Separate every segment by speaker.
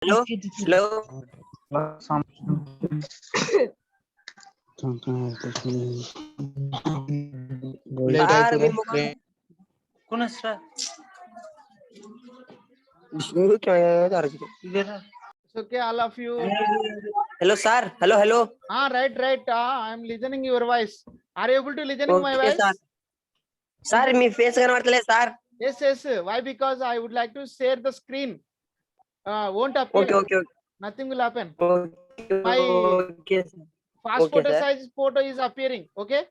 Speaker 1: Hello, hello. Sir, मी mobile कोण असता? विष्णू क्या
Speaker 2: Okay, all of you.
Speaker 1: Hello, sir. Hello, hello.
Speaker 2: Right. I'm listening your voice. Are you able to listening my
Speaker 1: Okay,
Speaker 2: voice?
Speaker 1: sir. Sir, మీ face కనబడతలే sir.
Speaker 2: Yes. Why? Because I would like to share the screen. Won't appear.
Speaker 1: Okay.
Speaker 2: Nothing will happen.
Speaker 1: Okay,
Speaker 2: My
Speaker 1: okay, sir.
Speaker 2: passport
Speaker 1: Okay, sir.
Speaker 2: size photo is appearing. Okay.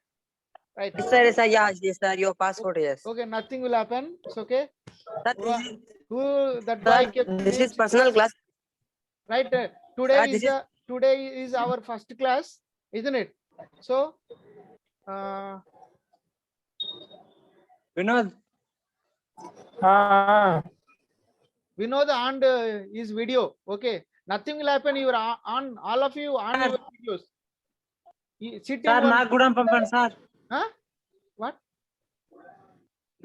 Speaker 2: Right.
Speaker 1: Yes, sir. Yes, sir. Your passport, yes.
Speaker 2: Okay. Nothing will happen. It's okay.
Speaker 1: Sir,
Speaker 2: Who that boy kept
Speaker 1: this
Speaker 2: name
Speaker 1: is personal class.
Speaker 2: right? Today
Speaker 1: Sir,
Speaker 2: is
Speaker 1: this is
Speaker 2: today is our first class, isn't it? So
Speaker 3: Vinod.
Speaker 2: Vinod and his video. Okay, nothing will happen. You are on all of you on your videos. Sit in
Speaker 3: sir
Speaker 2: one.
Speaker 3: నాకు కూడా పంపండి sir.
Speaker 2: Huh? What?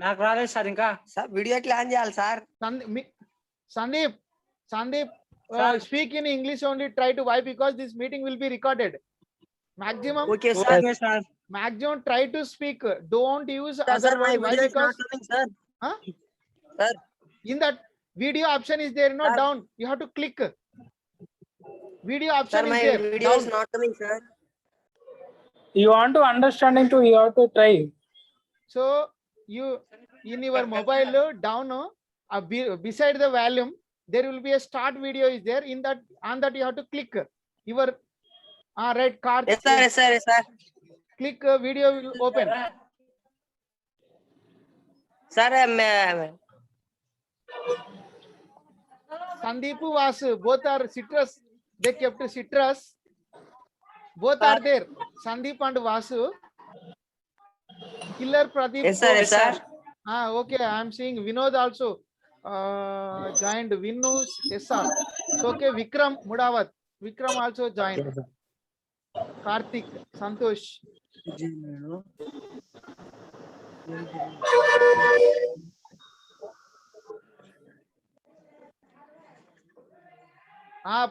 Speaker 3: నాకు రాలేదు sir ఇంకా.
Speaker 1: Sir video ఎట్లా on చేయాలి sir?
Speaker 2: Sandeep,
Speaker 3: Sir.
Speaker 2: speak in English only. Try to why because this meeting will be recorded. Maximum.
Speaker 1: Okay, sir.
Speaker 3: Okay sir.
Speaker 2: Maximum try to speak. Don't use
Speaker 1: Sir,
Speaker 2: other
Speaker 1: my
Speaker 2: word. Why?
Speaker 1: video is not
Speaker 2: Because
Speaker 1: coming, sir.
Speaker 2: Huh?
Speaker 1: Sir.
Speaker 2: In that video option is there, not
Speaker 1: Sir.
Speaker 2: down. You have to click. Video
Speaker 1: Sir,
Speaker 2: option is
Speaker 1: my
Speaker 2: there.
Speaker 1: video
Speaker 2: Down.
Speaker 1: is not coming, sir.
Speaker 3: You want to understanding to you have to try.
Speaker 2: So you in your mobile down beside the volume there will be a start video is there. In that on that you have to click your right card.
Speaker 1: Yes, sir.
Speaker 2: Click video will open.
Speaker 1: Sir,
Speaker 2: Sandeep Vasu both are citrus. They kept citrus. Both are there. Sandeep and Vasu. Killer Pradeep.
Speaker 1: Yes, sir.
Speaker 2: Okay. I am seeing Vinod also joined. Vinnu SR. So okay. Vikram Mudawat. Vikram also joined. Karthik Santosh.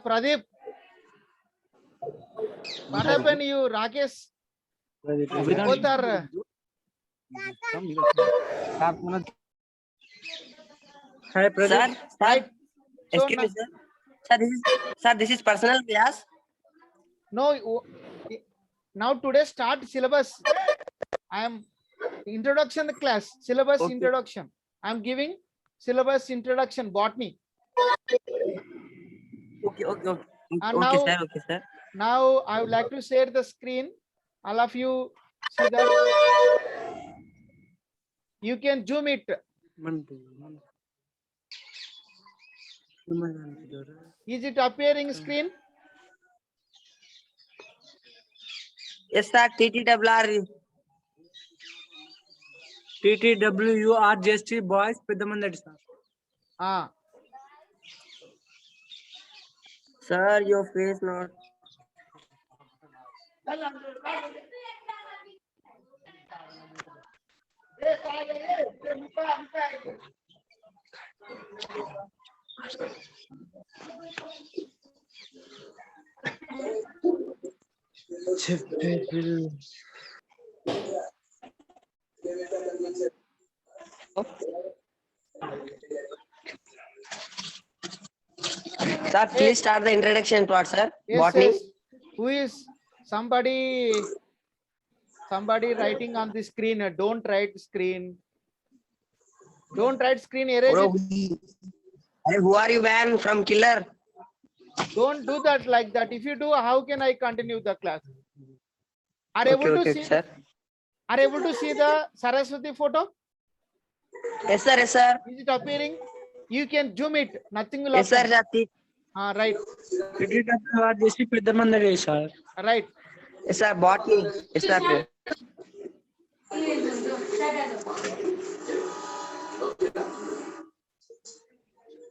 Speaker 2: Pradeep. What happened you, Rakesh? Both are
Speaker 3: Hi, brother.
Speaker 1: Sir,
Speaker 2: right. So
Speaker 1: excuse me, sir. This is personal class.
Speaker 2: no, now today start syllabus. I am introduction the class syllabus
Speaker 1: Okay.
Speaker 2: introduction. I am giving syllabus introduction botany.
Speaker 1: Okay.
Speaker 2: And
Speaker 1: Okay,
Speaker 2: now-
Speaker 1: sir.
Speaker 2: Now I would like to share the screen. All of you see that. You can zoom it. Is it appearing screen?
Speaker 1: Yes, sir. TTWR.
Speaker 3: TTWRJST boys పెద్దమంది sir.
Speaker 1: Sir, your face not. Sir, please start the introduction to us, sir.
Speaker 2: Yes,
Speaker 1: Botany.
Speaker 2: yes. Who is somebody writing on the screen? Don't write screen. Don't write screen. Erase
Speaker 1: Bro,
Speaker 2: it.
Speaker 1: who are you, man? From Killer?
Speaker 2: Don't do that like that. If you do, how can I continue the class? Are you able to see?
Speaker 1: sir.
Speaker 2: Are you able to see the Saraswati photo?
Speaker 1: Yes, sir.
Speaker 2: Is it appearing? You can zoom it. Nothing will
Speaker 1: Yes,
Speaker 2: happen.
Speaker 1: sir.
Speaker 2: Right.
Speaker 3: TTWRJST పెద్దమంది sir.
Speaker 2: Right.
Speaker 1: Yes, sir. Botany. Yes, sir.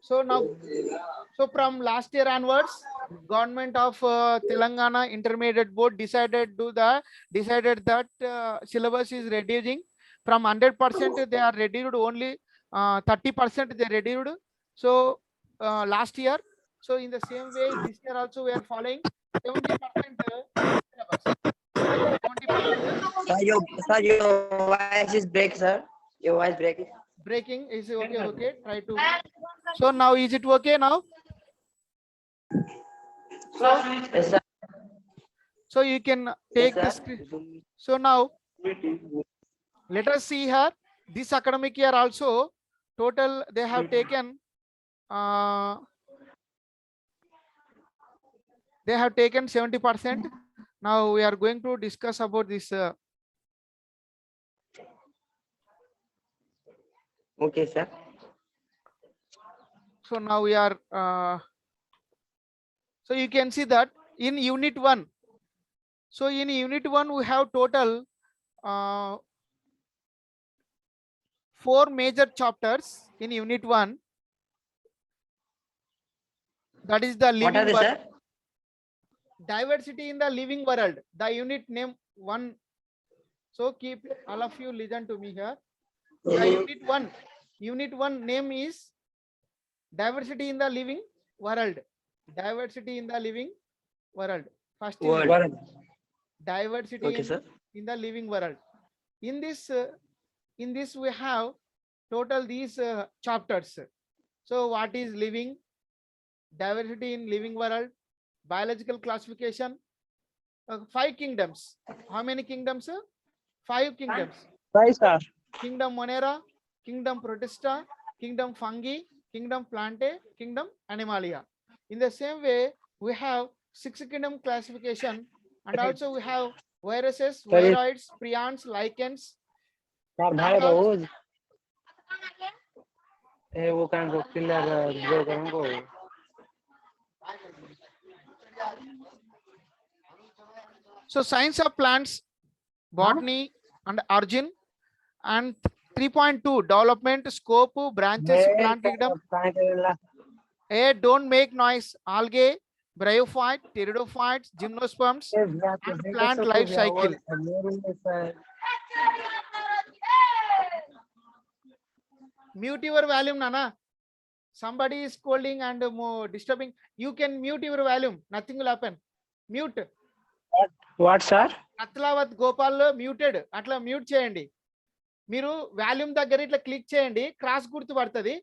Speaker 2: So now, so from last year onwards, government of Telangana Intermediate Board decided that syllabus is reducing from 100%. They are reduced only 30%. They reduced. So last year So in the same way, this year also we are following 70% syllabus. 20%
Speaker 1: Sir, your voice is break, sir. Your voice breaking.
Speaker 2: breaking is okay. Okay, try to. So now is it okay now? So
Speaker 1: Yes, sir.
Speaker 2: so you can take the
Speaker 1: Yes, sir.
Speaker 2: screen. So now let us see here. This academic year also total they have taken. They have taken 70%. Now we are going to discuss about this.
Speaker 1: Okay, sir.
Speaker 2: So now we are. So you can see that in unit 1. So in unit 1 we have total 4 major chapters in unit 1. That is the
Speaker 1: What are
Speaker 2: living
Speaker 1: they,
Speaker 2: world.
Speaker 1: sir?
Speaker 2: Diversity in the living world. The unit name 1. So keep all of you listen to me here. The unit 1 name is diversity in the living world. Diversity in the living world. First unit.
Speaker 1: World.
Speaker 2: Diversity
Speaker 1: Okay, sir.
Speaker 2: in the living world. In this we have total these chapters. So what is living, diversity in living world, biological classification, 5 kingdoms. How many kingdoms, sir? 5 kingdoms.
Speaker 3: Right, sir.
Speaker 2: Kingdom Monera, Kingdom Protista, Kingdom Fungi, Kingdom Plantae, Kingdom Animalia. In the same way, we have 6 kingdom classification, and also we have viruses, viroids, prions, lichens.
Speaker 3: Sir, bhai bahut. वो kind of killer जो करूँगा.
Speaker 2: So science of plants, botany and origin, and 3.2 development, scope, branches, plant kingdom. A, don't make noise, algae, bryophyte, pteridophytes, gymnosperms, and plant life cycle. Mute your volume, Nana. Somebody is scolding and disturbing. You can mute your volume. Nothing will happen. Mute.
Speaker 3: What, sir?
Speaker 2: Atlavath Gopal muted అట్లా mute చేయండి. మీరు volume దగ్గర ఇట్లా click చేయండి, cross గుర్తు పడుతుంది.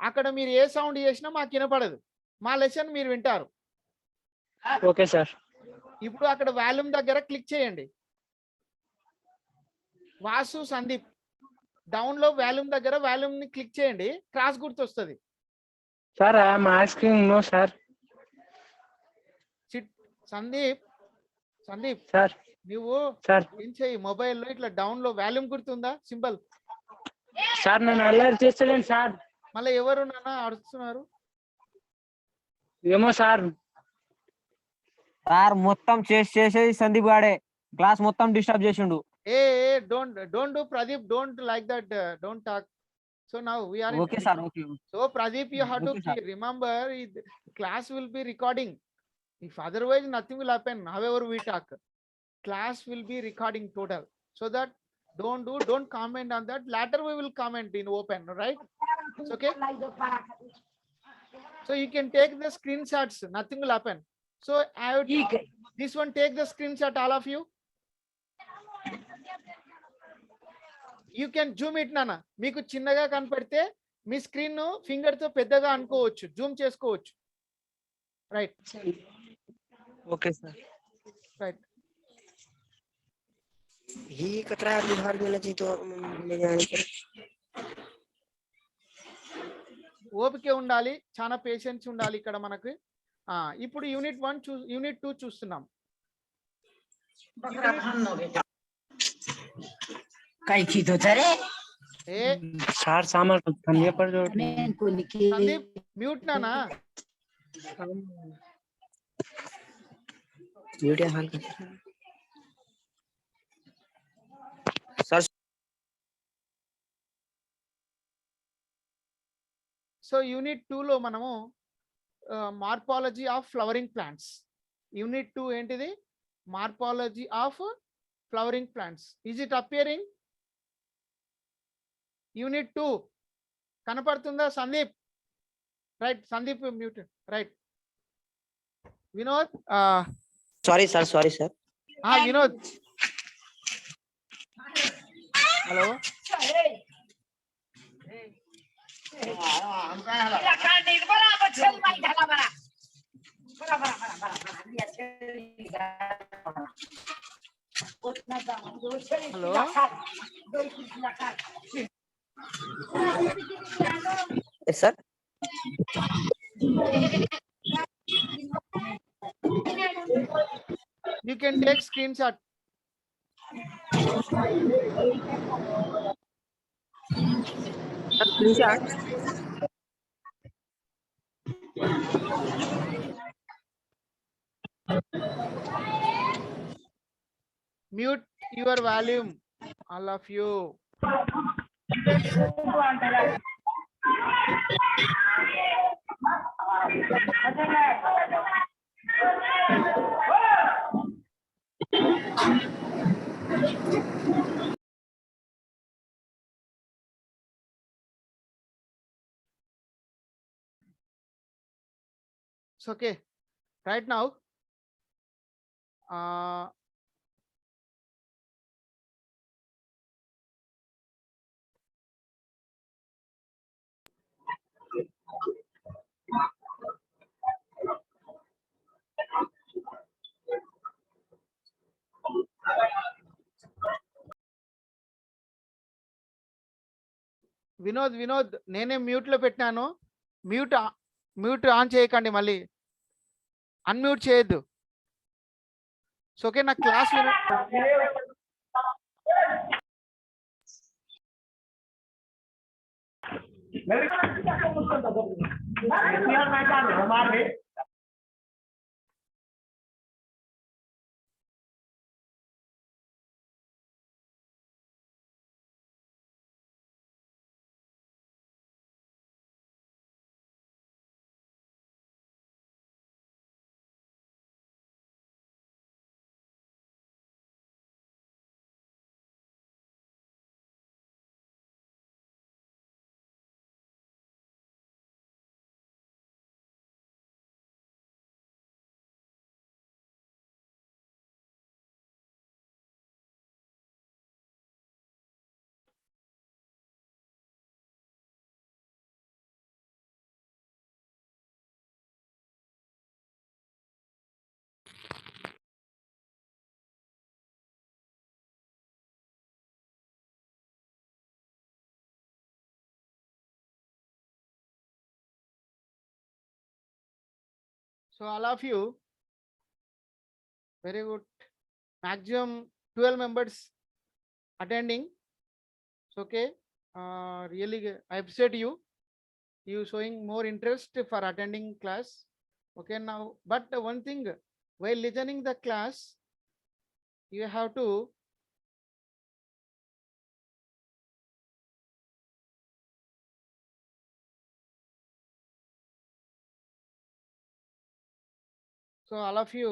Speaker 2: అక్కడ మీరు ఏ సౌండ్ చేసినా మాకు వినపడదు. మా లెసన్ మీరు వింటారు.
Speaker 3: Okay sir.
Speaker 2: ఇప్పుడు అక్కడ వాల్యూమ్ దగ్గర క్లిక్ చేయండి. వాసు సందీప్ డౌన్ లో వాల్యూమ్ దగ్గర వాల్యూమ్ ని క్లిక్ చేయండి, క్రాస్ గుర్తు వస్తుంది.
Speaker 3: Sir I am asking no sir.
Speaker 2: Sandeep
Speaker 3: sir
Speaker 2: నువ్వు ఏం చేయి, మొబైల్లో ఇట్లా డౌన్ లో వాల్యూమ్ గుర్తుందా సింబల్.
Speaker 3: సార్ నేను అల్లరి చేస్తలేను సార్.
Speaker 2: మళ్ళీ ఎవరు నాన్న అరుస్తున్నారు?
Speaker 3: ఏమో సార్.
Speaker 4: సార్ మొత్తం చేసేది సందీప్ గాడే, క్లాస్ మొత్తం డిస్టర్బ్ చేసిండు.
Speaker 2: ఏ don't do Pradeep, don't like that, don't talk. So now we are
Speaker 4: Okay sir, okay.
Speaker 2: So Pradeep, you have to remember class will be recording. If otherwise nothing will happen. However we talk, class will be recording total. So that don't comment on that. Later we will comment in open, right? It's okay. So you can take the screenshots. Nothing will happen. So I would, this one, take the screenshot, all of you. You can zoom it, Nana. మీకు చిన్నగా కనపడితే మీ screen finger తో పెద్దగా అనుకోవచ్చు, Zoom చేసుకోవచ్చు. Right.
Speaker 3: Okay sir.
Speaker 2: Right.
Speaker 1: ही कतरा बिहार में लगी तो ले जाने पर
Speaker 2: ఓపిక ఉండాలి, చాలా పేషెన్స్ ఉండాలి ఇక్కడ మనకి. ఇప్పుడు యూనిట్ 1 యూనిట్ 2 చూస్తున్నాం.
Speaker 5: काही की तो चले
Speaker 2: ఏ
Speaker 3: సార్ సామాన్ కన్య पर जो
Speaker 2: సందీప్ మ్యూట్ నానా.
Speaker 1: वीडियो हाल सर.
Speaker 2: సో యూనిట్ 2 లో మనము morphology of flowering plants. Unit 2 ఏంటిది? Morphology of flowering plants. Is it appearing? Unit 2 కనపడుతుందా Sandeep? Right, Sandeep mute. Right. Vinod,
Speaker 1: Sorry, sir.
Speaker 2: Vinod. Hello. Hello.
Speaker 1: Yes, sir.
Speaker 2: You can take screenshot. Mute your volume, all of you. It's okay. Right now, Vinod నేనే mute లో పెట్టాను. Mute on చేయకండి, మళ్ళీ unmute చేయొద్దు. So okay, నా class So all of you, very good. Maximum 12 members attending. So okay, really I appreciate you. You showing more interest for attending class. Okay, now, but one thing, while listening the class, you have to so all of you,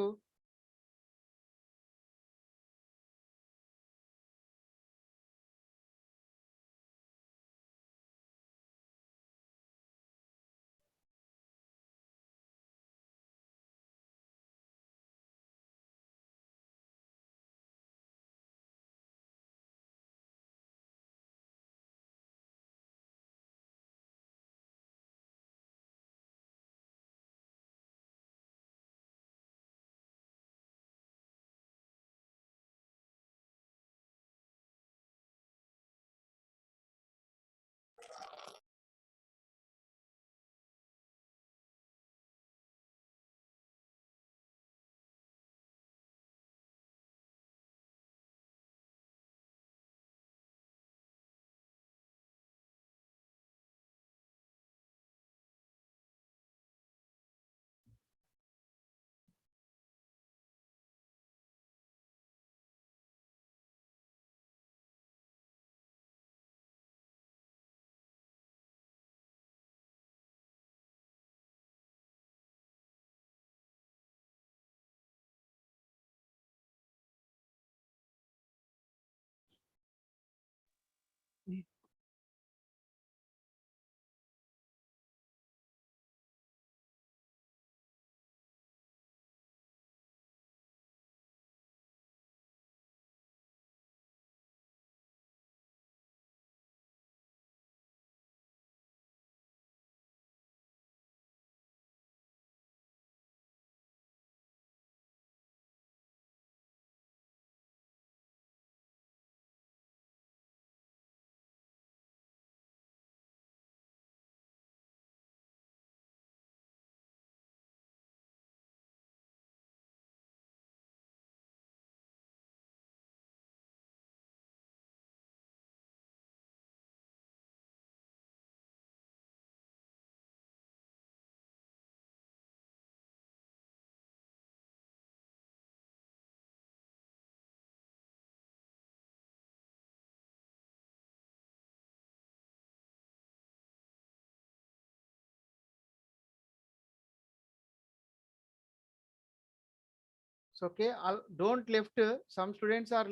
Speaker 2: So okay, don't left. Some students are.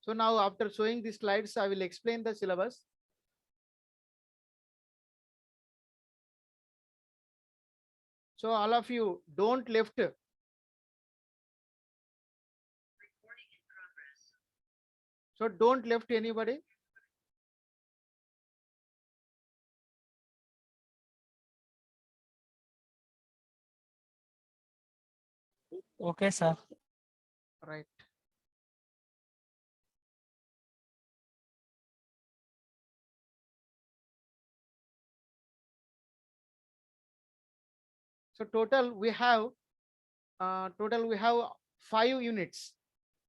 Speaker 2: So now after showing the slides, I will explain the syllabus. So all of you don't left. So don't left anybody.
Speaker 3: Okay, sir.
Speaker 2: Right. So total we have 5 units.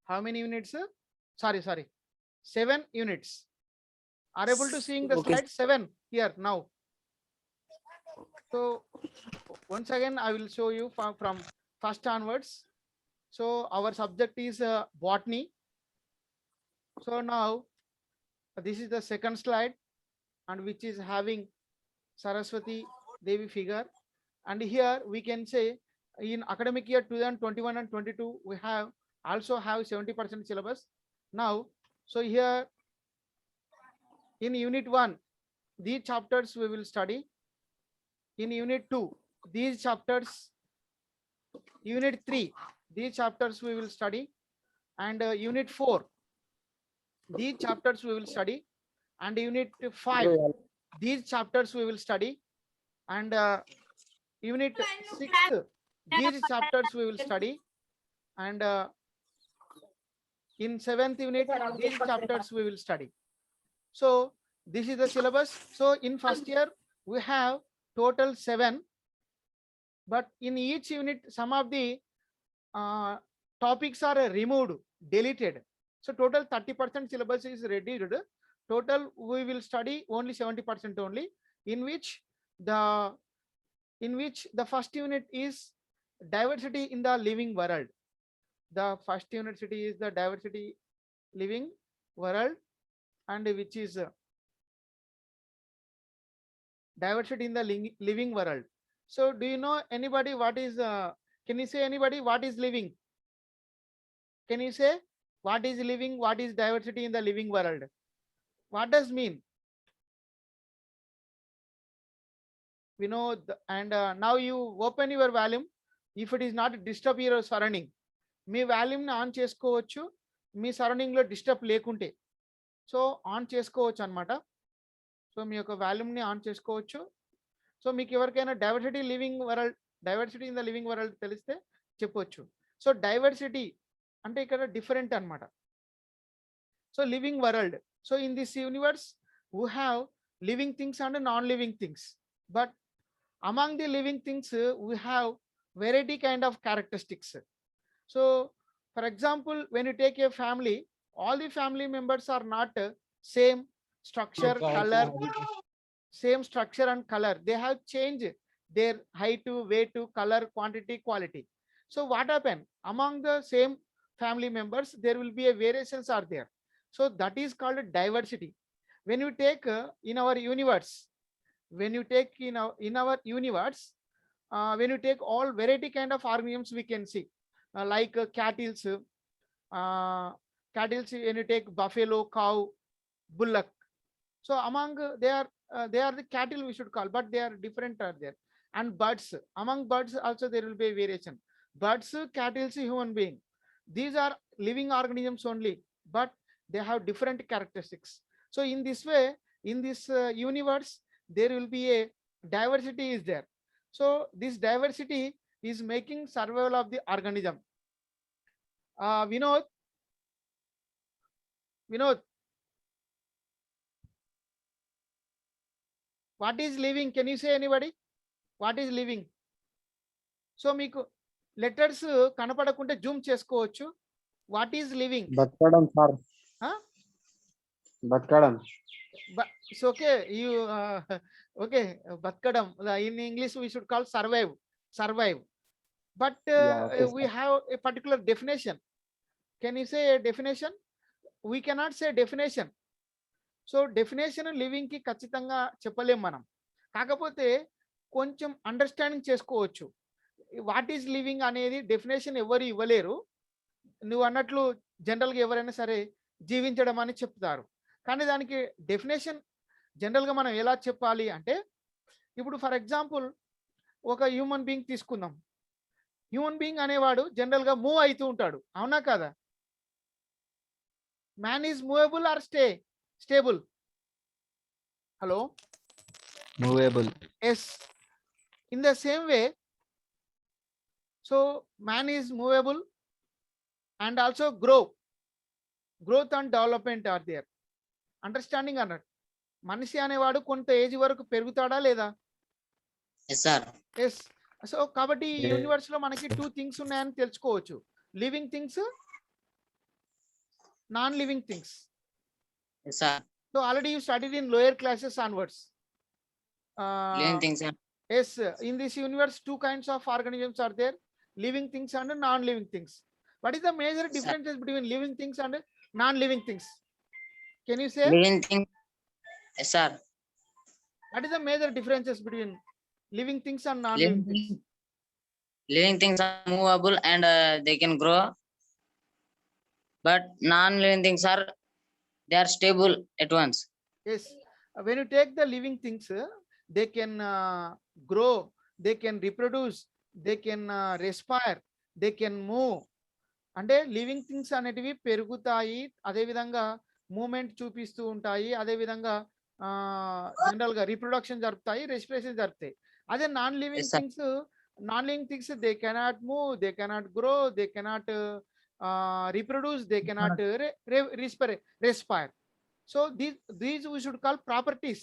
Speaker 2: How many units? Sorry, 7 units. Are able to seeing the
Speaker 1: Okay.
Speaker 2: slide 7 here now. So once again, I will show you from first onwards. So our subject is botany. So now this is the second slide, and which is having Saraswati Devi figure. And here we can say in academic year 2021 and 22, we have also have 70% syllabus. Now, so here in unit 1, these chapters we will study. In unit 2, these chapters, unit 3, these chapters we will study. And unit 4, these chapters we will study. And unit 5, these chapters we will study. And unit 6, these chapters we will study. And in 7th unit, these chapters we will study. So this is the syllabus. So in first year, we have total 7. But in each unit, some of the topics are removed, deleted. So total 30% syllabus is reduced. Total we will study only 70% only, in which the first unit is diversity in the living world. The first unit is the diversity living world, and which is diversity in the living world. So do you know anybody what is can you say anybody what is living? Can you say what is living, what is diversity in the living world? What does mean? We know and now you open your volume. If it is not disturb your surrounding, మీ వాల్యూమ్ని on చేసుకోవచ్చు, మీ సరౌండింగ్లో disturb లేకుంటే. So on చేసుకోవచ్చు అనమాట. So మీ యొక్క వాల్యూమ్ని on చేసుకోవచ్చు. సో మీకు ఎవరికైనా diversity in the living world తెలిస్తే చెప్పొచ్చు. సో డైవర్సిటీ అంటే ఇక్కడ డిఫరెంట్ అనమాట. So living world. So in this universe we have living things and non living things. But among the living things we have variety kind of characteristics. So for example, when you take a family, all the family members are not same structure, color, same structure and color. They have changed their height, weight, color, quantity, quality. So what happened? Among the same family members, there will be a variations are there. So that is called diversity. When you take in our universe, when you take in our universe, when you take all variety kind of organisms, we can see. Like cattle, when you take buffalo, cow, bullock. So among they are the cattle we should call, but they are different are there. And birds, among birds also there will be a variation. Birds, cattle, human being, these are living organisms only, but they have different characteristics. So in this way, in this universe, there will be a diversity is there. So this diversity is making survival of the organism. Vinod, what is living? Can you say anybody? What is living? So మీకు letters కనపడకుంటే Zoom చేసుకోవచ్చు. What is living?
Speaker 6: బతకడం sir. బతకడం.
Speaker 2: It's okay. You okay, బతకడం. In English we should call survive. But
Speaker 6: okay,
Speaker 2: we have a particular definition. Can you say a definition? We cannot say definition. So definition living ki ఖచ్చితంగా చెప్పలేం మనం. కాకపోతే కొంచెం understanding చేసుకోవచ్చు. What is living అనేది definition ఎవరు ఇవ్వలేరు. నువ్వు అన్నట్లు జనరల్గా ఎవరైనా సరే జీవించడం అని చెప్తారు. కానీ దానికి డెఫినేషన్ జనరల్గా మనం ఎలా చెప్పాలి అంటే, ఇప్పుడు ఫర్ ఎగ్జాంపుల్ ఒక హ్యూమన్ బీయింగ్ తీసుకుందాం. హ్యూమన్ బీయింగ్ అనేవాడు జనరల్గా మూవ్ అవుతూ ఉంటాడు, అవునా కదా? Man is movable or stable? Hello,
Speaker 6: Movable.
Speaker 2: Yes. In the same way, so man is movable and also growth and development are there. Understanding అన్నట్టు. మనిషి అనేవాడు కొంత ఏజ్ వరకు పెరుగుతాడా లేదా?
Speaker 5: Yes, sir.
Speaker 2: ఎస్. సో కాబట్టి ఈ యూనివర్స్ లో మనకి 2 థింగ్స్ ఉన్నాయని తెలుసుకోవచ్చు. Living things, non living things.
Speaker 5: Yes, sir.
Speaker 2: So already you studied in lower classes onwards.
Speaker 5: Living things, sir.
Speaker 2: Yes, in this universe 2 kinds of organisms are there, living things and non-living things. What is the major differences between living things and non-living things? Can you say?
Speaker 5: Living things. Yes, sir.
Speaker 2: What is the major differences between living things and
Speaker 5: Living
Speaker 2: non-living things?
Speaker 5: things. Living things are movable and they can grow. But non-living things are, they are stable at once.
Speaker 2: Yes, when you take the living things, they can grow, they can reproduce, they can respire, they can move. అంటే living things అనేటివి పెరుగుతాయి, అదేవిధంగా moment చూపిస్తూ ఉంటాయి, అదేవిధంగా జనరల్గా reproduction జరుపుతాయి, respiration జరుపుతాయి. అదే non living
Speaker 5: Yes, sir.
Speaker 2: Things they cannot move, they cannot grow, they cannot reproduce, they cannot respire. So these we should call properties.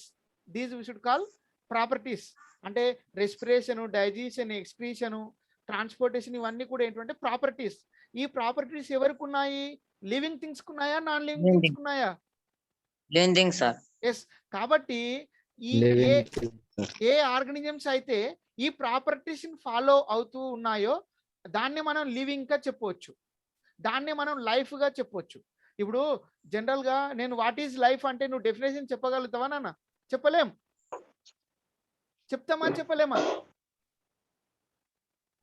Speaker 2: These we should call properties. అంటే respiration, digestion, excretion, transportation ఇవన్నీ కూడా ఏంటంటే properties. ఈ properties ఎవరికి ఉన్నాయి? Living things ఉన్నాయా, non living
Speaker 5: Living
Speaker 2: things ఉన్నాయా?
Speaker 5: Living things, sir.
Speaker 2: Yes. కాబట్టి ఈ
Speaker 6: Living things, sir.
Speaker 2: ఏ ఆర్గనిజమ్స్ అయితే ఈ ప్రాపర్టీస్ ఫాలో అవుతూ ఉన్నాయో దాన్ని మనం లివింగ్ గా చెప్పవచ్చు, దాన్ని మనం లైఫ్ గా చెప్పవచ్చు. ఇప్పుడు జనరల్ గా నేను వాట్ ఈజ్ లైఫ్ అంటే నువ్వు డెఫినేషన్ చెప్పగలుగుతావా నాన్న? చెప్పలేం. చెప్తామా చెప్పలేమా?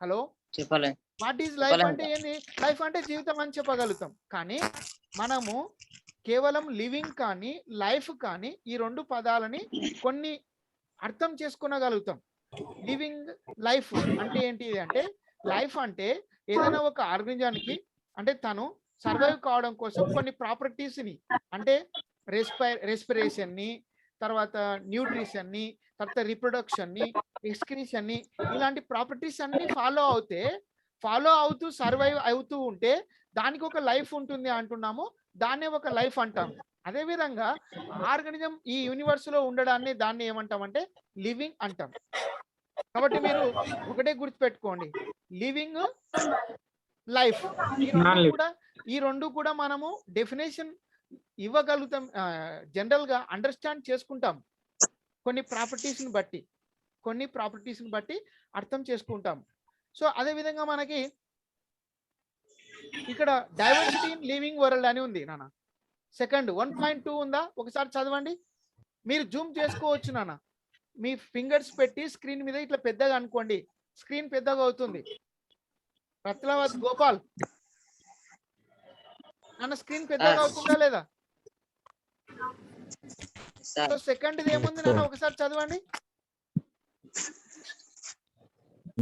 Speaker 2: హలో,
Speaker 5: చెప్పలే.
Speaker 2: వాట్ ఈజ్ లైఫ్ అంటే ఏంది? లైఫ్ అంటే జీవితం అని చెప్పగలుగుతాం. కానీ మనము కేవలం లివింగ్ కానీ లైఫ్ కానీ ఈ 2 పదాలని కొన్ని అర్థం చేసుకోగలుగుతాం. లివింగ్ లైఫ్ అంటే ఏంటి అంటే, లైఫ్ అంటే ఏదైనా ఒక ఆర్గనిజానికి అంటే తను సర్వైవ్ కావడం కోసం కొన్ని ప్రాపర్టీస్ ని అంటే రెస్పిరేషన్ ని, తర్వాత న్యూట్రిషన్ ని, తర్వాత రిప్రొడక్షన్ ని, ఎక్స్క్రీషన్ ని, ఇలాంటి ప్రాపర్టీస్ అన్ని ఫాలో అవుతూ సర్వైవ్ అవుతూ ఉంటే దానికి ఒక లైఫ్ ఉంటుంది అంటున్నాము, దాన్నే ఒక లైఫ్ అంటాం. అదే విధంగా ఆర్గనిజం ఈ యూనివర్స్ లో ఉండడాన్ని దాన్ని ఏమంటామంటే లివింగ్ అంటాం. కాబట్టి మీరు ఒకటే గుర్తుపెట్టుకోండి, లివింగ్, లైఫ్, ఈ రెండు కూడా మనము డెఫినేషన్ ఇవ్వగలుగుతాం, జనరల్ గా అండర్స్టాండ్ చేసుకుంటాం. కొన్ని ప్రాపర్టీస్ ని బట్టి అర్థం చేసుకుంటాం. సో అదే విధంగా మనకి ఇక్కడ డైవర్సిటీ ఇన్ లివింగ్ వరల్డ్ అని ఉంది నాన్న. సెకండ్ 1.2 ఉందా? ఒకసారి చదవండి. మీరు జూమ్ చేసుకోవచ్చు నాన్న. మీ ఫింగర్స్ పెట్టి స్క్రీన్ మీద ఇట్లా పెద్దగా అనుకోండి, స్క్రీన్ పెద్దగా అవుతుంది. రత్నావత్ గోపాల్ నాన్న, స్క్రీన్ పెద్దగా అవుతుందా లేదా? సో సెకండ్ ఏముంది నాన్న? ఒకసారి చదవండి.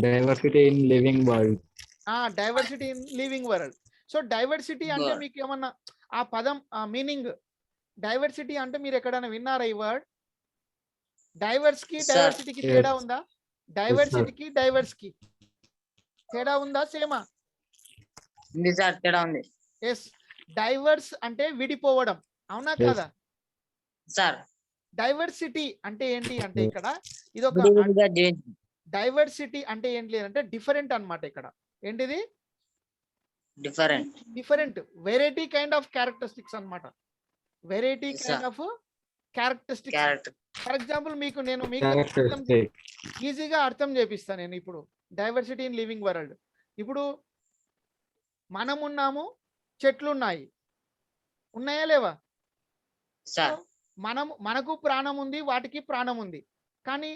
Speaker 6: Diversity in living world.
Speaker 2: Diversity in living world. So diversity అంటే మీకు ఏమన్నా ఆ పదం మీనింగ్, డైవర్సిటీ అంటే మీరు ఎక్కడైనా విన్నారా ఈ వర్డ్? డైవర్సిటీకి తేడా ఉందా? డైవర్సిటీకి డైవర్స్కి తేడా ఉందా? సేమా?
Speaker 5: ఉంది సార్, తేడా ఉంది.
Speaker 2: ఎస్. డైవర్స్ అంటే విడిపోవడం, అవునా కదా
Speaker 5: సార్?
Speaker 2: డైవర్సిటీ అంటే ఏంటి అంటే ఇక్కడ ఇది ఒక
Speaker 5: విడివిడిగా జీవించు.
Speaker 2: డైవర్సిటీ అంటే ఏంటి లేదంటే డిఫరెంట్ అన్నమాట. ఇక్కడ ఏంటిది? Different variety kind of characteristics అన్నమాట. Variety kind of characteristics. For example మీకు ఈజీగా అర్థం చేపిస్తాను నేను ఇప్పుడు. Diversity in living world. ఇప్పుడు మనం ఉన్నాము, చెట్లు ఉన్నాయా లేవా? మనకు ప్రాణం ఉంది, వాటికి ప్రాణం ఉంది. కానీ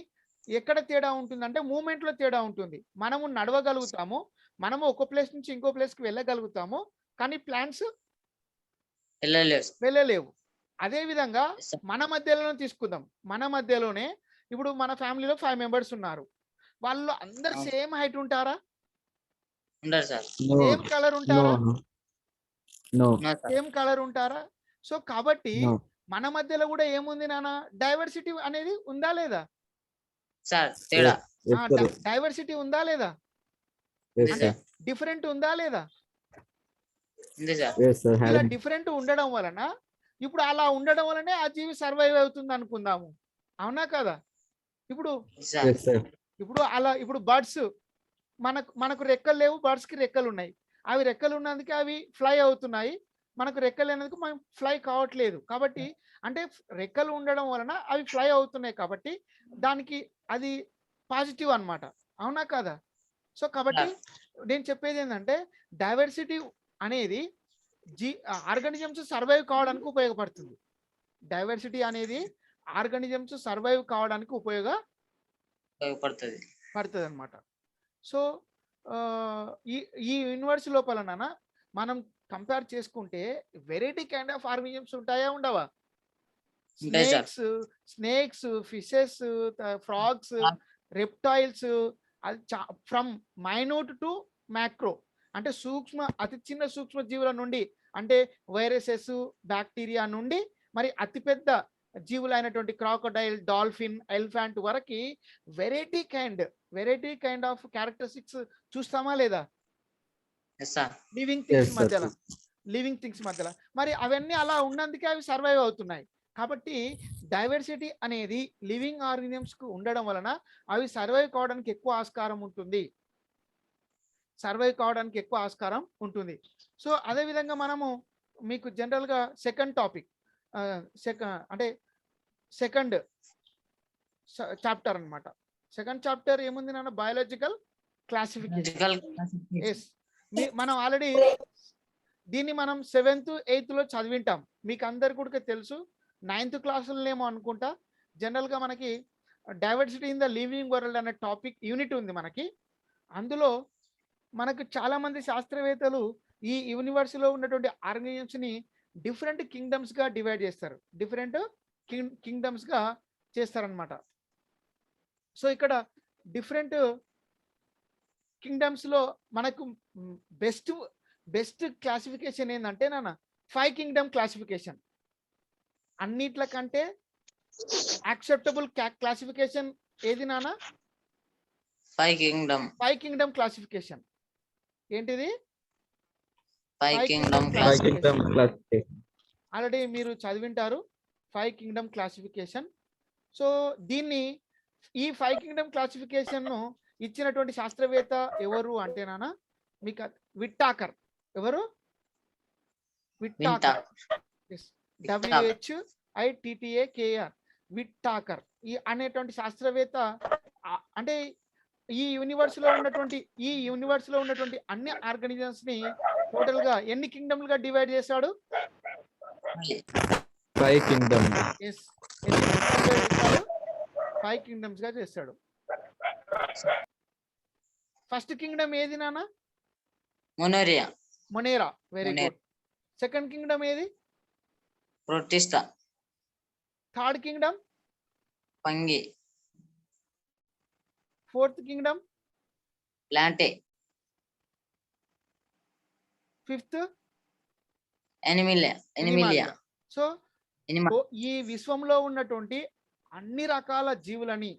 Speaker 2: ఎక్కడ తేడా ఉంటుందంటే మూమెంట్ లో తేడా ఉంటుంది. మనము నడవగలుగుతాము, మనము ఒక ప్లేస్ నుంచి ఇంకో ప్లేస్ కి వెళ్ళగలుగుతాము. కానీ ప్లాంట్స్
Speaker 5: వెళ్ళలేవు సార్.
Speaker 2: వెళ్ళలేవు. అదే విధంగా
Speaker 5: Yes, sir.
Speaker 2: మన మధ్యలోనే తీసుకుందాం. మన మధ్యలోనే ఇప్పుడు మన ఫ్యామిలీలో 5 మెంబర్స్ ఉన్నారు. వాళ్ళు అందరు
Speaker 5: అవును.
Speaker 2: సేమ్ హైట్ ఉంటారా?
Speaker 5: ఉండరు sir.
Speaker 6: No.
Speaker 2: Same colour
Speaker 6: No.
Speaker 2: ఉంటారా?
Speaker 6: No.
Speaker 5: ఉన్నారు సార్.
Speaker 2: సేమ్ కలర్ ఉంటారా? సో కాబట్టి
Speaker 6: No.
Speaker 2: మన మధ్యలో కూడా ఏముంది నాన్న, డైవర్సిటీ అనేది ఉందా లేదా?
Speaker 5: సార్ తేడా
Speaker 6: Yes, sir.
Speaker 2: డైవర్సిటీ ఉందా లేదా?
Speaker 6: Yes,
Speaker 2: అంటే
Speaker 6: sir.
Speaker 2: డిఫరెంట్ ఉందా లేదా?
Speaker 5: ఉంది సార్.
Speaker 6: Yes, sir.
Speaker 2: ఇలా
Speaker 6: Having.
Speaker 2: డిఫరెంట్ ఉండడం వలన ఇప్పుడు అలా ఉండడం వలనే ఆ జీవి సర్వైవ్ అవుతుంది అనుకుందాము. అవునా కదా? ఇప్పుడు
Speaker 5: సార్
Speaker 6: Yes, sir.
Speaker 2: ఇప్పుడు బర్డ్స్ మనకు రెక్కలు లేవు, బర్డ్స్ కి రెక్కలు ఉన్నాయి. అవి రెక్కలు ఉన్నందుకే అవి ఫ్లై అవుతున్నాయి. మనకు రెక్కలు లేనందుకు మనం ఫ్లై కావట్లేదు. కాబట్టి అంటే రెక్కలు ఉండడం వలన అవి ఫ్లై అవుతున్నాయి కాబట్టి దానికి అది పాజిటివ్ అన్నమాట. అవునా కదా? సో కాబట్టి నేను చెప్పేది ఏంటంటే డైవర్సిటీ అనేది ఆర్గానిజమ్స్ సర్వైవ్ కావడానికి ఉపయోగపడుతుంది. డైవర్సిటీ అనేది ఆర్గానిజమ్స్ సర్వైవ్ కావడానికి
Speaker 5: ఉపయోగపడుతుంది.
Speaker 2: పడుతుంది అనమాట. సో ఈ యూనివర్స్ లోపల మనం కంపేర్ చేసుకుంటే వెరైటీ కైండ్ ఆఫ్ ఆర్గానిజమ్స్ ఉంటాయా ఉండవా?
Speaker 5: ఉంటాయి sir.
Speaker 2: Snakes, fishes, frogs, reptiles, అది ఫ్రమ్ మైన్యూట్ టు మ్యాక్రో, అంటే అతి చిన్న సూక్ష్మ జీవుల నుండి అంటే వైరసెస్, బ్యాక్టీరియా నుండి మరి అతిపెద్ద జీవులైనటువంటి క్రాకోడైల్, డాల్ఫిన్, ఎలిఫెంట్ వరకు వెరైటీ కైండ్ ఆఫ్ క్యారెక్టరిస్టిక్స్ చూస్తామా లేదా?
Speaker 5: Yes sir.
Speaker 2: Living
Speaker 6: Yes,
Speaker 2: things
Speaker 6: sir.
Speaker 2: మధ్యలో మరి అవన్నీ అలా ఉన్నందుకే అవి సర్వైవ్ అవుతున్నాయి. కాబట్టి డైవర్సిటీ అనేది లివింగ్ ఆర్గానిజమ్స్ కు ఉండడం వలన అవి సర్వైవ్ కావడానికి ఎక్కువ ఆస్కారం ఉంటుంది. సో అదే విధంగా మనము మీకు జనరల్ గా సెకండ్ టాపిక్ అంటే సెకండ్ చాప్టర్ అన్నమాట. సెకండ్ చాప్టర్ ఏముంది నాన్న? Biological classification. ఎస్, మనం ఆల్రెడీ దీన్ని మనం 7th 8th లో చదివింటాం. మీకు అందరు కూడా తెలుసు. 9th క్లాసులనేమో అనుకుంటా. జనరల్ గా మనకి diversity in the living world అనే టాపిక్ యూనిట్ ఉంది మనకి. అందులో మనకు చాలా మంది శాస్త్రవేత్తలు ఈ యూనివర్స్ లో ఉన్నటువంటి ఆర్గానిజమ్స్ ని డిఫరెంట్ కింగ్డమ్స్ గా డివైడ్ చేస్తారు. కింగ్డమ్స్ గా చేస్తారనమాట. సో ఇక్కడ డిఫరెంట్ కింగ్డమ్స్ లో మనకు బెస్ట్ క్లాసిఫికేషన్ ఏంటంటే నాన్న 5 కింగ్డమ్ క్లాసిఫికేషన్. అన్నిట్లకంటే యాక్సెప్టబుల్ క్లాసిఫికేషన్ ఏది నాన్న?
Speaker 5: 5 కింగ్డమ్.
Speaker 2: 5 కింగ్డమ్ క్లాసిఫికేషన్ ఏంటిది?
Speaker 5: 5 Kingdom
Speaker 6: Five kingdom classification.
Speaker 2: Already మీరు చదివింటారు 5 కింగ్డమ్ క్లాసిఫికేషన్. సో దీన్ని ఈ 5 కింగ్డమ్ క్లాసిఫికేషన్ ను ఇచ్చినటువంటి శాస్త్రవేత్త ఎవరు అంటే నాన్న మీకు విట్టాకర్. ఎవరు? విట్టాకర్. WHITTAKR విట్టాకర్ అనేటువంటి శాస్త్రవేత్త అంటే ఈ యూనివర్స్ లో ఉన్నటువంటి అన్ని ఆర్గానిజమ్స్ ని టోటల్ గా ఎన్ని కింగ్డమ్లుగా డివైడ్ చేశాడు?
Speaker 6: 5 kingdom.
Speaker 2: ఎస్, 5 కింగ్డమ్స్ గా చేస్తాడు. ఫస్ట్ కింగ్డమ్ ఏది నాన్న? Monera. Very good. Second kingdom ఏది?
Speaker 5: Protista.
Speaker 2: Third kingdom?
Speaker 5: Fungi.
Speaker 2: Fourth kingdom?
Speaker 5: Plantae.
Speaker 2: Fifth?
Speaker 5: Animalia.
Speaker 2: So ఈ విశ్వంలో ఉన్నటువంటి అన్ని రకాల జీవులని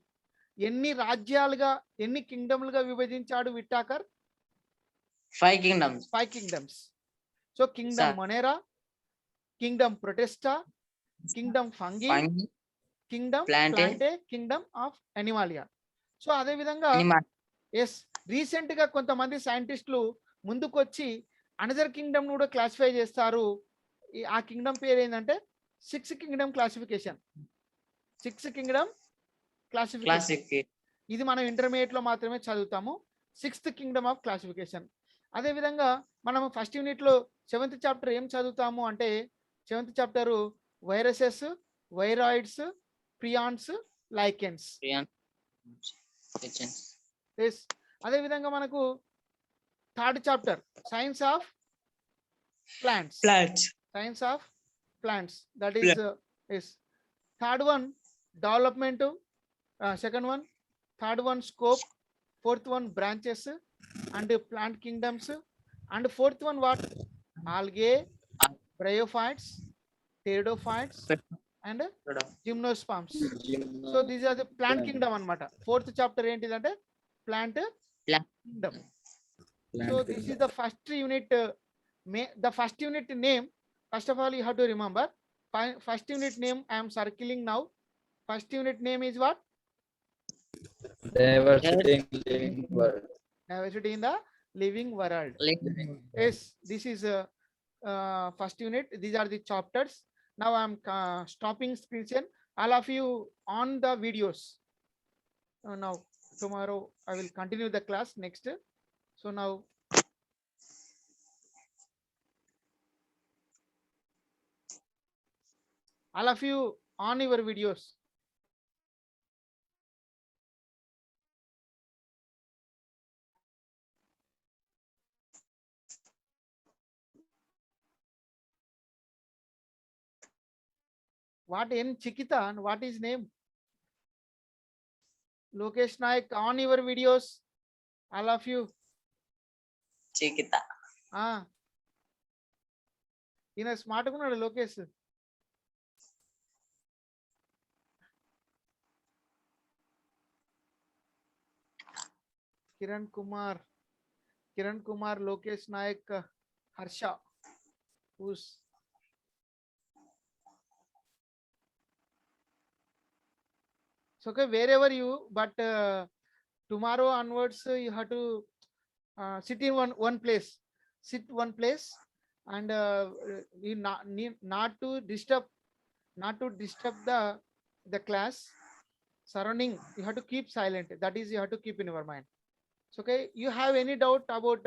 Speaker 2: ఎన్ని రాజ్యాలుగా, ఎన్ని కింగ్డమ్లుగా విభజించాడు Whittaker?
Speaker 5: 5
Speaker 2: kingdoms. So kingdom monera, kingdom protista, kingdom fungi, kingdom plantae, kingdom of animalia. So అదే విధంగా ఎస్, రీసెంట్ గా కొంతమంది సైంటిస్టులు ముందుకొచ్చి అనదర్ కింగ్డమ్ కూడా క్లాసిఫై చేస్తారు. ఆ కింగ్డమ్ పేరు ఏంటంటే 6 కింగ్డమ్ క్లాసిఫికేషన్. 6 Kingdom classification. ఇది మనం ఇంటర్మీడియట్ లో మాత్రమే చదువుతాము. 6th Kingdom of classification. అదే విధంగా మనం ఫస్ట్ యూనిట్ లో 7th చాప్టర్ ఏం చదువుతాము అంటే 7th chapter viruses, viroids, prions, lichens. అదే విధంగా మనకు third chapter science of Plants.
Speaker 5: Plants.
Speaker 2: Science of plants. That is is. Third one, development. Second one, third one, scope. Fourth one, branches and plant kingdoms. And fourth one, what? Algae, bryophytes, pteridophytes, and gymnosperms. So these are the plant kingdom anamata. Fourth chapter entidante plant kingdom. So this is the first unit. The first unit name, first of all you have to remember. First unit name I am circling now. First unit name is what?
Speaker 6: Diversity in living world.
Speaker 2: Diversity in the living world. Yes, this is first unit. These are the chapters. Now I am stopping screen share. All of you on the videos. Now tomorrow I will continue the class next. So now all of you on your videos. What in Chikita and what is name? Lokesh Naik on your videos. All of you.
Speaker 5: Chikita.
Speaker 2: ఈయన స్మార్ట్గా ఉన్నాడు Lokesh. Kiran Kumar, Lokesh Nayak, Harsha. Who's so okay, wherever you, but tomorrow onwards you have to sit in one place. Sit one place and you not to disturb the class surrounding. You have to keep silent. That is, you have to keep in your mind. So okay, you have any doubt about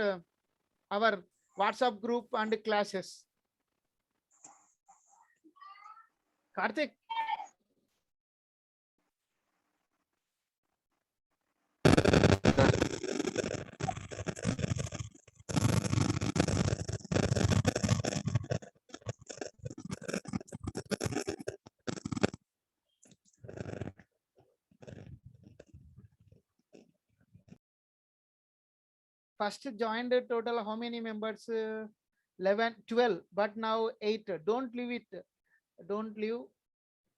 Speaker 2: our WhatsApp group and classes? Karthik. First joined total how many members? 11, 12, but now 8. Don't leave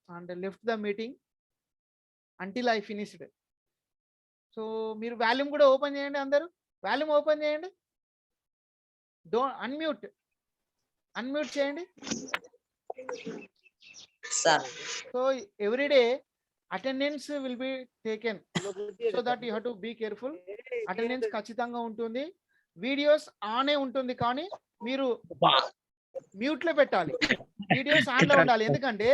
Speaker 2: and left the meeting until I finished. So మీరు volume కూడా open చేయండి, అందరూ volume open చేయండి. Unmute చేయండి. So every day attendance will be taken, so that you have to be careful. Attendance ఖచ్చితంగా ఉంటుంది. Videos ఆనే ఉంటుంది, కానీ మీరు మ్యూట్ లో పెట్టాలి. వీడియోస్ ఆన్ లో ఉండాలి. ఎందుకంటే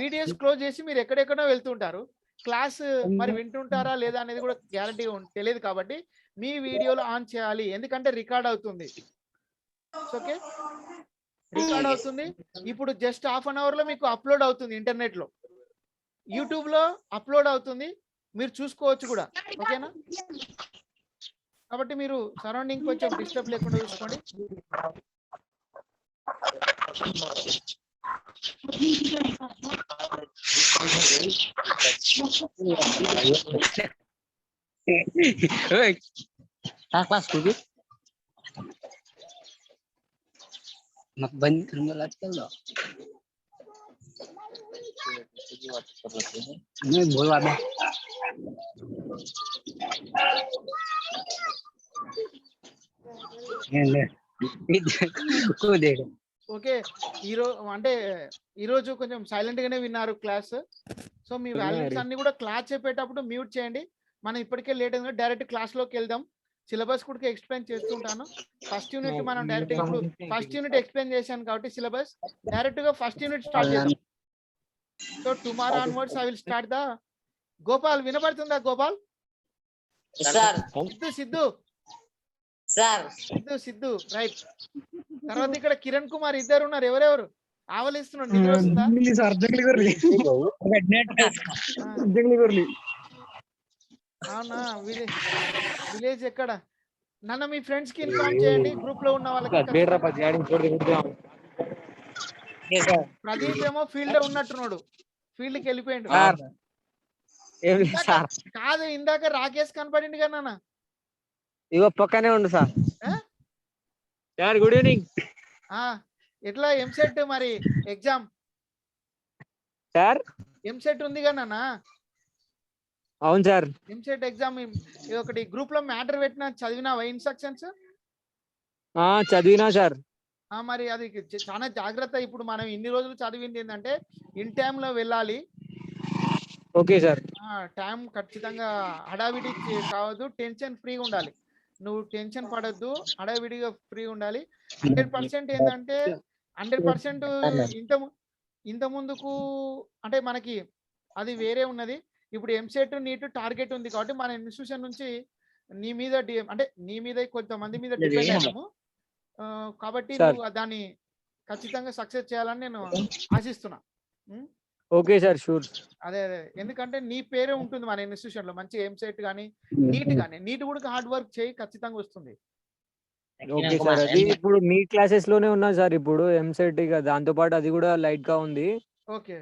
Speaker 2: వీడియోస్ క్లోజ్ చేసి మీరు ఎక్కడెక్కడో వెళ్తుంటారు. క్లాస్ మరి వింటుంటారా లేదా అనేది కూడా గ్యారంటీ తెలియదు. కాబట్టి మీ వీడియోలో ఆన్ చేయాలి, ఎందుకంటే రికార్డ్ అవుతుంది. ఓకే, రికార్డ్ అవుతుంది. ఇప్పుడు జస్ట్ హాఫ్ అన్ అవర్ లో మీకు అప్లోడ్ అవుతుంది. ఇంటర్నెట్ లో, యూట్యూబ్ లో అప్లోడ్ అవుతుంది, మీరు చూసుకోవచ్చు కూడా. ఓకేనా? కాబట్టి మీరు సరౌండింగ్ కొంచెం డిస్టర్బ్ లేకుండా చూసుకోండి.
Speaker 5: क्लास मत बंद करना आजकल नहीं बोलवा दे
Speaker 2: ఓకే, ఈరోజు కొంచెం సైలెంట్ గానే విన్నారు క్లాస్. సో మీ వాల్యూమ్స్ అన్ని కూడా క్లాస్ చెప్పేటప్పుడు మ్యూట్ చేయండి. మనం ఇప్పటికే లేట్ అయింది, డైరెక్ట్ క్లాస్ లోకి వెళ్దాం. సిలబస్ కూడా ఎక్స్ప్లెయిన్ చేస్తుంటాను. ఫస్ట్ యూనిట్ మనం డైరెక్ట్ ఇప్పుడు ఫస్ట్ యూనిట్ ఎక్స్ప్లెయిన్ చేశాను కాబట్టి సిలబస్ డైరెక్ట్ గా ఫస్ట్ యూనిట్ స్టార్ట్ చేద్దాం. So tomorrow onwards I will start the. Gopal వినపడుతుందా? గోపాల్, సిద్ధు రైట్. తర్వాత ఇక్కడ కిరణ్ కుమార్ ఇద్దరు ఉన్నారు. ఎవరెవరు ఆవలిస్తున్నారు? నిద్ర వస్తుందా? అవునా? విలేజ్ ఎక్కడ? నన్ను మీ ఫ్రెండ్స్ కి ఇన్ఫార్మ్ చేయండి, గ్రూప్ లో ఉన్న వాళ్ళకి ఖచ్చితంగా.
Speaker 5: Yes, sir.
Speaker 2: ప్రదీప్ ఏమో ఫీల్డ్ లో ఉన్నట్టున్నాడు, ఫీల్డ్ కి వెళ్ళిపోయిండు.
Speaker 4: సార్ ఏం లేదు
Speaker 2: ఇందాక-
Speaker 4: సార్,
Speaker 2: కాదు ఇందాక రాకేష్ కనపడింది కదా నాన్న.
Speaker 4: ఇగో పక్కనే ఉండు సార్.
Speaker 2: ఆ?
Speaker 4: సార్ గుడ్ ఈవినింగ్
Speaker 2: ఆ, ఎట్లా ఎంసెట్ మరి ఎగ్జామ్?
Speaker 4: సార్.
Speaker 2: ఎంసెట్ ఉంది కదా నాన్న,
Speaker 4: అవును సార్.
Speaker 2: ఎంసెట్ ఎగ్జామ్ ఒకటి గ్రూప్ లో మ్యాటర్ పెట్టిన, చదివినావా ఇన్స్ట్రక్షన్స్?
Speaker 4: చదివినా సార్.
Speaker 2: మరి అది చాలా జాగ్రత్త. ఇప్పుడు మనం ఇన్ని రోజులు చదివింది ఏంటంటే ఇన్ టైంలో వెళ్ళాలి.
Speaker 4: Okay sir.
Speaker 2: టైం ఖచ్చితంగా హడావిడి కావద్దు, టెన్షన్ ఫ్రీగా ఉండాలి. నువ్వు టెన్షన్ పడద్దు, హడావిడిగా ఫ్రీగా ఉండాలి. 100% ఏంటంటే 100% ఇంత ముందుకు అంటే మనకి అది వేరే ఉన్నది. ఇప్పుడు ఎంసెట్ నీట్ టార్గెట్ ఉంది కాబట్టి మన ఇన్స్టిట్యూషన్ నుంచి నీ మీద అంటే నీ మీద కొంతమంది మీద డిపెండ్ అయినాము. కాబట్టి నువ్వు దాన్ని ఖచ్చితంగా సక్సెస్ చేయాలని నేను ఆశిస్తున్నా.
Speaker 4: Okay sir, sure.
Speaker 2: అదే ఎందుకంటే నీ పేరే ఉంటుంది మన ఇన్స్టిట్యూషన్ లో. మంచి ఎంసెట్ కానీ నీట్ కూడా హార్డ్ వర్క్ చేయి, ఖచ్చితంగా వస్తుంది.
Speaker 4: Okay sir. అది ఇప్పుడు మీ క్లాసెస్ లోనే ఉన్నా సార్. ఇప్పుడు ఎంసెట్ ఇక దాంతో పాటు అది కూడా లైట్ గా ఉంది.
Speaker 2: ఓకే,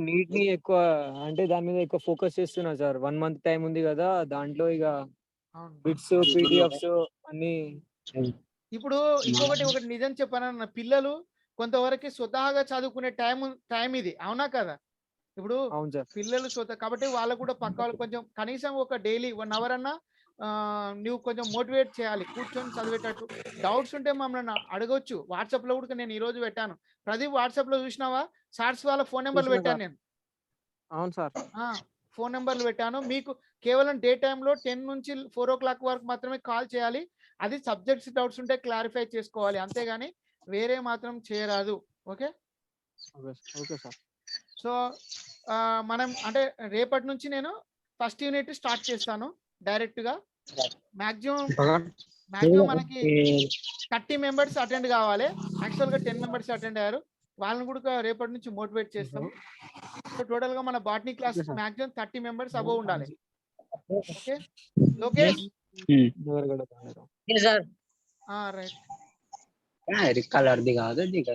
Speaker 4: నీట్ ని ఎక్కువ అంటే దాని మీద ఎక్కువ ఫోకస్ చేస్తున్నా సార్. 1 మంత్ టైం ఉంది కదా, దాంట్లో ఇక
Speaker 2: అవును.
Speaker 4: బిట్స్ పీడిఎఫ్స్ అన్ని.
Speaker 2: ఇప్పుడు ఒకటి నిజం చెప్పానన్న, పిల్లలు కొంతవరకు స్వతహాగా చదువుకునే టైం ఇది, అవునా కదా? ఇప్పుడు
Speaker 4: అవును సార్.
Speaker 2: పిల్లలు కాబట్టి వాళ్ళకు కూడా పక్క వాళ్ళు కొంచెం కనీసం ఒక డైలీ 1 అవర్ అన్నా నువ్వు కొంచెం మోటివేట్ చేయాలి, కూర్చొని చదివేటట్టు. డౌట్స్ ఉంటే మమ్మల్ని అడగొచ్చు. వాట్సాప్ లో కూడా నేను ఈ రోజు పెట్టాను. ప్రదీప్ వాట్సాప్ లో చూసినావా? సార్స్ వాళ్ళ ఫోన్ నెంబర్లు పెట్టాను నేను.
Speaker 4: అవును సార్.
Speaker 2: ఫోన్ నెంబర్లు పెట్టాను. మీకు కేవలం డే టైంలో 10 నుంచి 4 o'clock వరకు మాత్రమే కాల్ చేయాలి. అది సబ్జెక్ట్స్ డౌట్స్ ఉంటే క్లారిఫై చేసుకోవాలి, అంతేగాని వేరే మాత్రం చేయరాదు. Okay
Speaker 4: okay sir.
Speaker 2: సో మనం అంటే రేపటి నుంచి నేను ఫస్ట్ యూనిట్ స్టార్ట్ చేస్తాను డైరెక్ట్ గా. మాక్సిమం మనకి 30 మెంబర్స్ అటెండ్ కావాలి. యాక్చువల్ గా 10 మెంబర్స్ అటెండ్ అయ్యారు. వాళ్ళని కూడా రేపటి నుంచి మోటివేట్ చేస్తాం. సో టోటల్ గా మన botany class maximum 30 members above ఉండాలి. ఓకే లోకేష్?
Speaker 5: Yes, sir.
Speaker 2: రైట్.
Speaker 6: Kala ardi ka, di ka